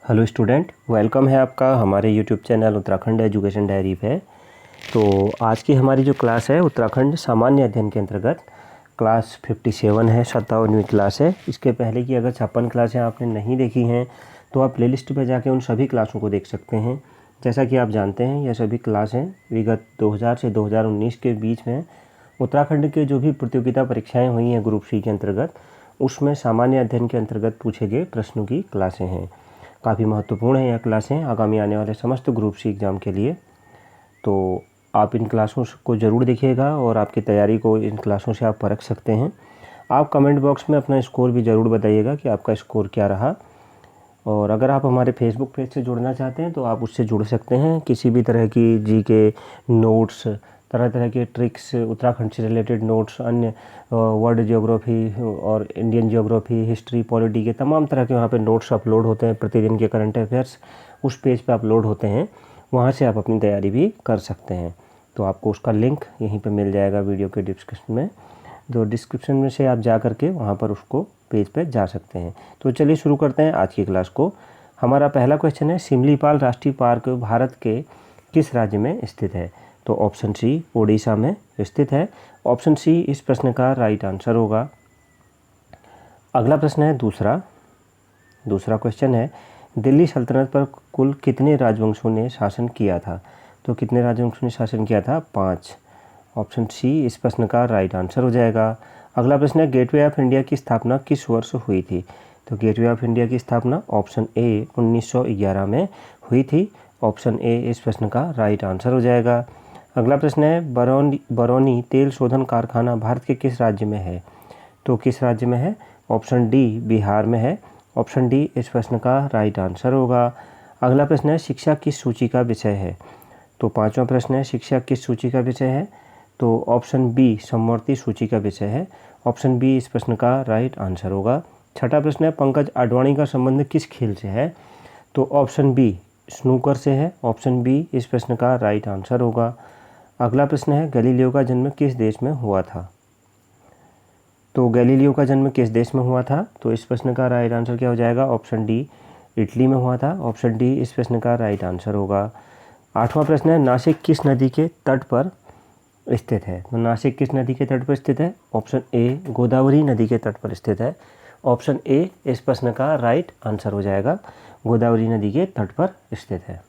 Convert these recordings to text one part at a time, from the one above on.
Hello student, welcome है आपका हमारे YouTube channel Uttarakhand education diary पे। तो आज की हमारी जो क्लास है उत्तराखंड सामान्य अध्ययन के अंतर्गत क्लास 57 है, 57वीं क्लास है। इसके पहले की अगर 56 क्लासें आपने नहीं देखी हैं तो आप प्लेलिस्ट पे जाके उन सभी क्लासों को देख सकते हैं। जैसा कि आप जानते हैं यह सभी क्लासें विगत 2000 से 2019 के बीच में उत्तराखंड के जो भी प्रतियोगिता परीक्षाएँ हुई हैं ग्रुप सी के अंतर्गत, उसमें सामान्य अध्ययन के अंतर्गत पूछे गए प्रश्नों की क्लासें हैं। काफ़ी महत्वपूर्ण है यह क्लासें आगामी आने वाले समस्त ग्रुप सी एग्ज़ाम के लिए। तो आप इन क्लासों को ज़रूर देखिएगा और आपकी तैयारी को इन क्लासों से आप परख सकते हैं। आप कमेंट बॉक्स में अपना स्कोर भी ज़रूर बताइएगा कि आपका स्कोर क्या रहा। और अगर आप हमारे फेसबुक पेज से जुड़ना चाहते हैं तो आप उससे जुड़ सकते हैं। किसी भी तरह की जी के नोट्स, तरह तरह के ट्रिक्स, उत्तराखंड से रिलेटेड नोट्स, अन्य वर्ल्ड ज्योग्राफी और इंडियन ज्योग्राफी, हिस्ट्री, पॉलिटी के तमाम तरह के वहाँ पे नोट्स अपलोड होते हैं। प्रतिदिन के करंट अफेयर्स उस पेज पे अपलोड होते हैं, वहाँ से आप अपनी तैयारी भी कर सकते हैं। तो आपको उसका लिंक यहीं पे मिल जाएगा वीडियो के डिस्क्रिप्शन में। तो डिस्क्रिप्शन में से आप जा करके वहाँ पर उसको पेज पे जा सकते हैं। तो चलिए शुरू करते हैं आज की क्लास को। हमारा पहला क्वेश्चन है, सिमलीपाल राष्ट्रीय पार्क भारत के किस राज्य में स्थित है? तो ऑप्शन सी ओडिशा में स्थित है। ऑप्शन सी इस प्रश्न का राइट आंसर होगा। अगला प्रश्न है दूसरा क्वेश्चन है, दिल्ली सल्तनत पर कुल कितने राजवंशों ने शासन किया था? तो कितने राजवंशों ने शासन किया था? 5। ऑप्शन सी इस प्रश्न का राइट आंसर हो जाएगा। अगला प्रश्न है, गेटवे ऑफ इंडिया की स्थापना किस वर्ष हुई थी? तो गेटवे ऑफ इंडिया की स्थापना ऑप्शन ए 1911 में हुई थी। ऑप्शन ए इस प्रश्न का राइट आंसर हो जाएगा। अगला प्रश्न है, बरौनी तेल शोधन कारखाना भारत के किस राज्य में है? तो किस राज्य में है? ऑप्शन डी बिहार में है। ऑप्शन डी इस प्रश्न का राइट आंसर होगा। अगला प्रश्न है, शिक्षा किस सूची का विषय है? तो पांचवा प्रश्न है, शिक्षा किस सूची का विषय है? तो ऑप्शन बी समवर्ती सूची का विषय है। ऑप्शन बी इस प्रश्न का राइट आंसर होगा। छठा प्रश्न है, पंकज आडवाणी का संबंध किस खेल से है? तो ऑप्शन बी स्नूकर से है। ऑप्शन बी इस प्रश्न का राइट आंसर होगा। अगला प्रश्न है, गैलीलियो का जन्म किस देश में हुआ था? तो गैलीलियो का जन्म किस देश में हुआ था? तो इस प्रश्न का राइट आंसर क्या हो जाएगा? ऑप्शन डी इटली में हुआ था। ऑप्शन डी इस प्रश्न का राइट आंसर होगा। आठवां प्रश्न है, नासिक किस नदी के तट पर स्थित है? तो नासिक किस नदी के तट पर स्थित है? ऑप्शन ए गोदावरी नदी के तट पर स्थित है। ऑप्शन ए इस प्रश्न का राइट आंसर हो जाएगा, गोदावरी नदी के तट पर स्थित है।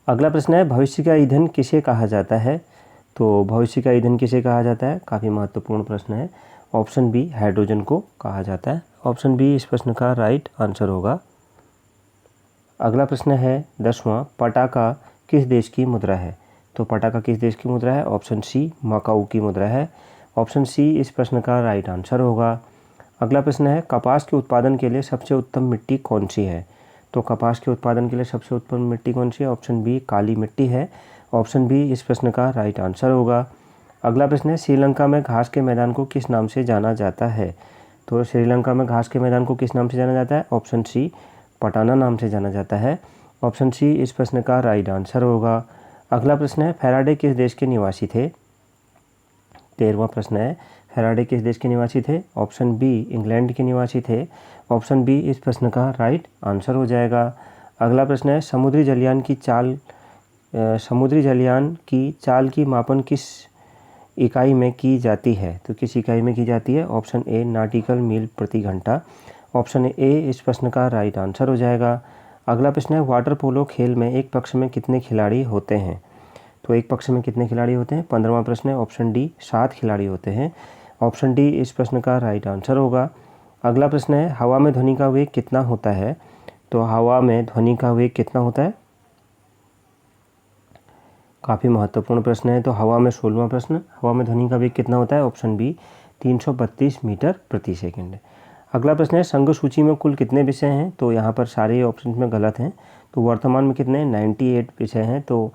अगला प्रश्न है, भविष्य का ईंधन किसे कहा जाता है? तो भविष्य का ईंधन किसे कहा जाता है? काफ़ी महत्वपूर्ण प्रश्न है। ऑप्शन बी हाइड्रोजन को कहा जाता है। ऑप्शन बी इस प्रश्न का राइट आंसर होगा। अगला प्रश्न है 10वां, पटाका किस देश की मुद्रा है? तो पटाका किस देश की मुद्रा है? ऑप्शन सी मकाऊ की मुद्रा है। ऑप्शन सी इस प्रश्न का राइट आंसर होगा। अगला प्रश्न है, कपास के उत्पादन के लिए सबसे उत्तम मिट्टी कौन सी है? तो कपास के उत्पादन के लिए सबसे उत्तम मिट्टी कौन सी है? ऑप्शन बी काली मिट्टी है। ऑप्शन बी इस प्रश्न का राइट आंसर होगा। अगला प्रश्न है, श्रीलंका में घास के मैदान को किस नाम से जाना जाता है? तो श्रीलंका में घास के मैदान को किस नाम से जाना जाता है? ऑप्शन सी पटाना नाम से जाना जाता है। ऑप्शन सी इस प्रश्न का राइट आंसर होगा। अगला प्रश्न है, फैराडे किस देश के निवासी थे? 13वां प्रश्न है, फैराडे किस देश के निवासी थे? ऑप्शन बी इंग्लैंड के निवासी थे। ऑप्शन बी इस प्रश्न का राइट आंसर हो जाएगा। अगला प्रश्न है, समुद्री जलयान की चाल की मापन किस इकाई में की जाती है? तो किस इकाई में की जाती है? ऑप्शन ए नॉटिकल मील प्रति घंटा। ऑप्शन ए इस प्रश्न का राइट आंसर हो जाएगा। अगला प्रश्न है, वाटर पोलो खेल में एक पक्ष में कितने खिलाड़ी होते हैं? तो एक पक्ष में कितने खिलाड़ी होते हैं? 15वां प्रश्न है। ऑप्शन डी 7 खिलाड़ी होते हैं। ऑप्शन डी इस प्रश्न का राइट आंसर होगा। अगला प्रश्न है, हवा में ध्वनि का वेग कितना होता है? तो हवा में ध्वनि का वेग कितना होता है? काफ़ी महत्वपूर्ण प्रश्न है। तो हवा में 16वां प्रश्न, हवा में ध्वनि का वेग कितना होता है? ऑप्शन बी 332 मीटर प्रति सेकंड। अगला प्रश्न है, संघ सूची में कुल कितने विषय हैं? तो यहाँ पर सारे ऑप्शन में गलत हैं। तो वर्तमान में कितने? 98 विषय हैं। तो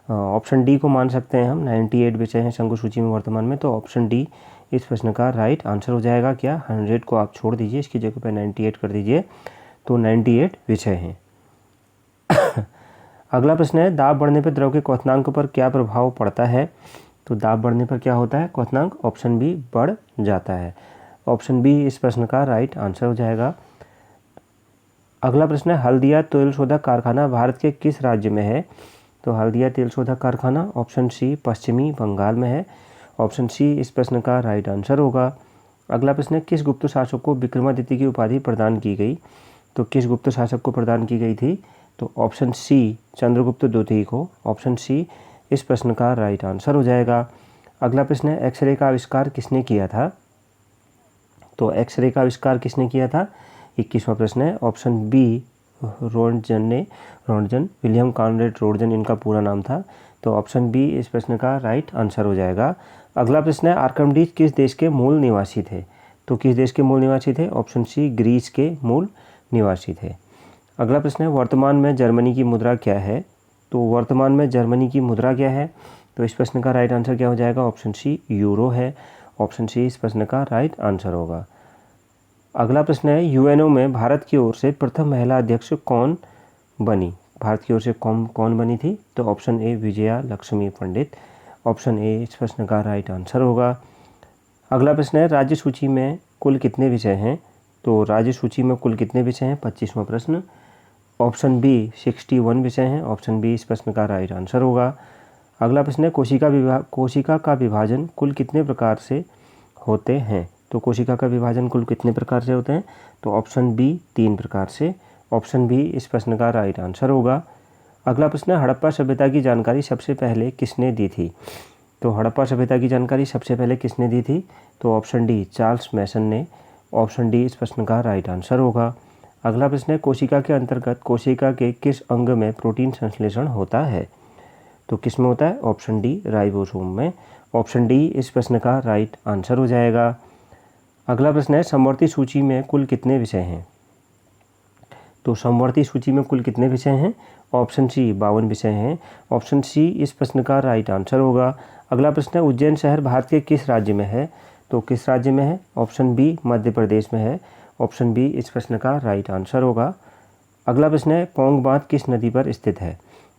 ऑप्शन डी को मान सकते हैं हम, 98 विषय हैं संघ सूची में वर्तमान में। तो ऑप्शन डी इस प्रश्न का राइट आंसर हो जाएगा। क्या 100 को आप छोड़ दीजिए, इसकी जगह पर 98 कर दीजिए। तो 98 विषय हैं। अगला प्रश्न है, दाब बढ़ने पर द्रव के क्वथनांक पर क्या प्रभाव पड़ता है? तो दाब बढ़ने पर क्या होता है? क्वथनांक ऑप्शन बी बढ़ जाता है। ऑप्शन बी इस प्रश्न का राइट आंसर हो जाएगा। अगला प्रश्न है हल्दिया तेल शोधक कारखाना भारत के किस राज्य में है? तो हल्दिया तेल शोधक कारखाना ऑप्शन सी पश्चिमी बंगाल में है। ऑप्शन सी इस प्रश्न का राइट आंसर होगा। अगला प्रश्न है किस गुप्त शासक को विक्रमादित्य की उपाधि प्रदान की गई? तो किस गुप्त शासक को प्रदान की गई थी? तो ऑप्शन सी चंद्रगुप्त द्वितीय को। ऑप्शन सी इस प्रश्न का राइट आंसर हो जाएगा। अगला प्रश्न है एक्सरे का आविष्कार किसने किया था? तो एक्सरे का आविष्कार किसने किया था? 21वां प्रश्न है। Option B Roentgen William Conrad Roentgen इनका पूरा नाम था। तो ऑप्शन बी इस प्रश्न का राइट आंसर हो जाएगा। अगला प्रश्न है आर्किमिडीज किस देश के मूल निवासी थे? तो किस देश के मूल निवासी थे? ऑप्शन सी ग्रीस के मूल निवासी थे। अगला प्रश्न है वर्तमान में जर्मनी की मुद्रा क्या है? तो वर्तमान में जर्मनी की मुद्रा क्या है? तो इस प्रश्न का राइट आंसर क्या हो जाएगा? ऑप्शन सी यूरो है। ऑप्शन सी इस प्रश्न का राइट आंसर होगा। अगला प्रश्न है यूएनओ में भारत की ओर से प्रथम महिला अध्यक्ष कौन बनी? भारत की ओर से कौन बनी थी? तो option A Vijaya Lakshmi Pandit. Option A इस प्रश्न का राइट आंसर होगा। अगला प्रश्न है राज्य सूची में कुल कितने विषय हैं? तो राज्य सूची में कुल कितने विषय हैं? 25वां प्रश्न। ऑप्शन बी 61 विषय हैं। ऑप्शन बी इस प्रश्न का राइट आंसर होगा। अगला प्रश्न है कोशिका का विभाजन कुल कितने प्रकार से होते हैं? तो कोशिका का विभाजन कुल कितने प्रकार से होते हैं? तो ऑप्शन बी 3 प्रकार से। ऑप्शन बी इस प्रश्न का राइट आंसर होगा। अगला प्रश्न है हड़प्पा सभ्यता की जानकारी सबसे पहले किसने दी थी? तो हड़प्पा सभ्यता की जानकारी सबसे पहले किसने दी थी? तो ऑप्शन डी चार्ल्स मैसन ने। ऑप्शन डी इस प्रश्न का राइट आंसर होगा। अगला प्रश्न है कोशिका के अंतर्गत कोशिका के किस अंग में प्रोटीन संश्लेषण होता है? तो किस में होता है? ऑप्शन डी राइबोसोम में। ऑप्शन डी इस प्रश्न का राइट आंसर हो जाएगा। अगला प्रश्न है समवर्ती सूची में कुल कितने विषय हैं? तो समवर्ती सूची में कुल कितने विषय हैं? ऑप्शन सी 52 विषय हैं। ऑप्शन सी इस प्रश्न का राइट आंसर होगा। अगला प्रश्न है उज्जैन शहर भारत के किस राज्य में है? तो किस राज्य में है? ऑप्शन बी मध्य प्रदेश में है। ऑप्शन बी इस प्रश्न का राइट आंसर होगा। अगला प्रश्न है पौंग बांध किस नदी पर स्थित है?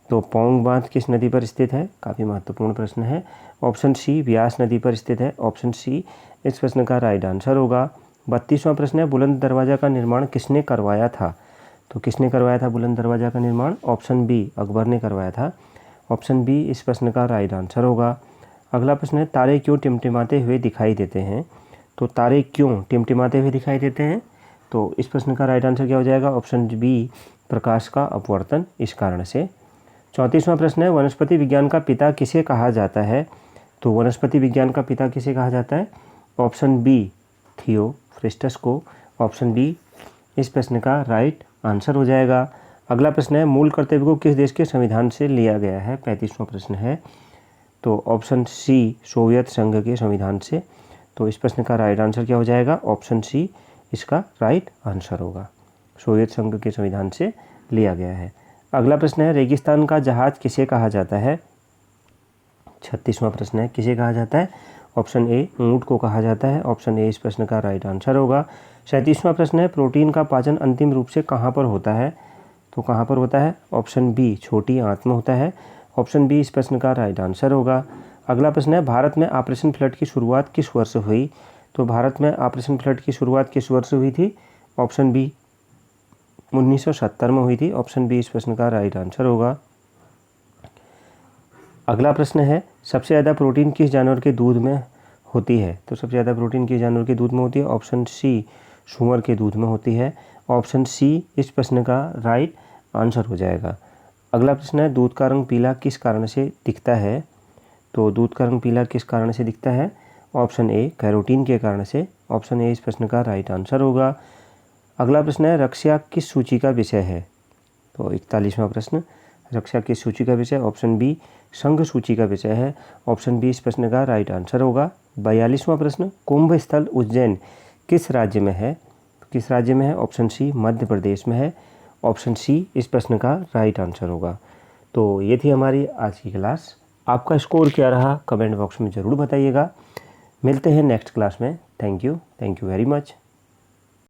तो पौंग बांध किस नदी पर स्थित है? काफ़ी महत्वपूर्ण प्रश्न है। ऑप्शन सी व्यास नदी पर स्थित है। ऑप्शन सी इस प्रश्न का राइट आंसर होगा। 32वां प्रश्न है बुलंद दरवाज़ा का निर्माण किसने करवाया था? तो किसने करवाया था बुलंद दरवाज़ा का निर्माण? ऑप्शन बी अकबर ने करवाया था। ऑप्शन बी इस प्रश्न का राइट आंसर होगा। अगला प्रश्न है तारे क्यों टिमटिमाते हुए दिखाई देते हैं? तो तारे क्यों टिमटिमाते हुए दिखाई देते हैं? तो इस प्रश्न का राइट आंसर क्या हो जाएगा? ऑप्शन बी प्रकाश का अपवर्तन इस कारण से। 34वां प्रश्न है वनस्पति विज्ञान का पिता किसे कहा जाता है? तो वनस्पति विज्ञान का पिता किसे कहा जाता है? ऑप्शन बी थियोफ्रिस्टस को। ऑप्शन बी इस प्रश्न का राइट आंसर हो जाएगा। अगला प्रश्न है मूल कर्तव्य को किस देश के संविधान से लिया गया है? 35वां प्रश्न है। तो ऑप्शन सी सोवियत संघ के संविधान से। तो इस प्रश्न का राइट आंसर क्या हो जाएगा? ऑप्शन सी इसका राइट आंसर होगा। सोवियत संघ के संविधान से लिया गया है। अगला प्रश्न है रेगिस्तान का जहाज किसे कहा जाता है? 36वां प्रश्न है किसे कहा जाता है? ऑप्शन ए ऊंट को कहा जाता है। ऑप्शन ए इस प्रश्न का राइट आंसर होगा। 37वां प्रश्न है प्रोटीन का पाचन अंतिम रूप से कहाँ पर होता है? तो कहाँ पर होता है? ऑप्शन बी छोटी आंत में होता है। ऑप्शन बी इस प्रश्न का राइट आंसर होगा। अगला प्रश्न है भारत में ऑपरेशन फ्लड की शुरुआत किस वर्ष हुई? तो भारत में ऑपरेशन फ्लड की शुरुआत किस वर्ष हुई थी? ऑप्शन बी 1970 में हुई थी। ऑप्शन बी इस प्रश्न का राइट आंसर होगा। अगला प्रश्न है सबसे ज़्यादा प्रोटीन किस जानवर के दूध में होती है? तो सबसे ज़्यादा प्रोटीन किस जानवर के दूध में होती है? ऑप्शन सी सूअर के दूध में होती है। ऑप्शन सी इस प्रश्न का राइट आंसर हो जाएगा। अगला प्रश्न है दूध का रंग पीला किस कारण से दिखता है? तो दूध का रंग पीला किस कारण से दिखता है? ऑप्शन ए कैरोटीन के कारण से। ऑप्शन ए इस प्रश्न का राइट आंसर होगा। अगला प्रश्न है रक्षा किस सूची का विषय है? तो 41वां प्रश्न रक्षा किस सूची का विषय? ऑप्शन बी संघ सूची का विषय है। ऑप्शन बी इस प्रश्न का राइट आंसर होगा। 42वां प्रश्न कुंभ स्थल उज्जैन किस राज्य में है? किस राज्य में है? ऑप्शन सी मध्य प्रदेश में है। ऑप्शन सी इस प्रश्न का राइट आंसर होगा। तो ये थी हमारी आज की क्लास। आपका स्कोर क्या रहा कमेंट बॉक्स में ज़रूर बताइएगा। मिलते हैं नेक्स्ट क्लास में। Thank you very much.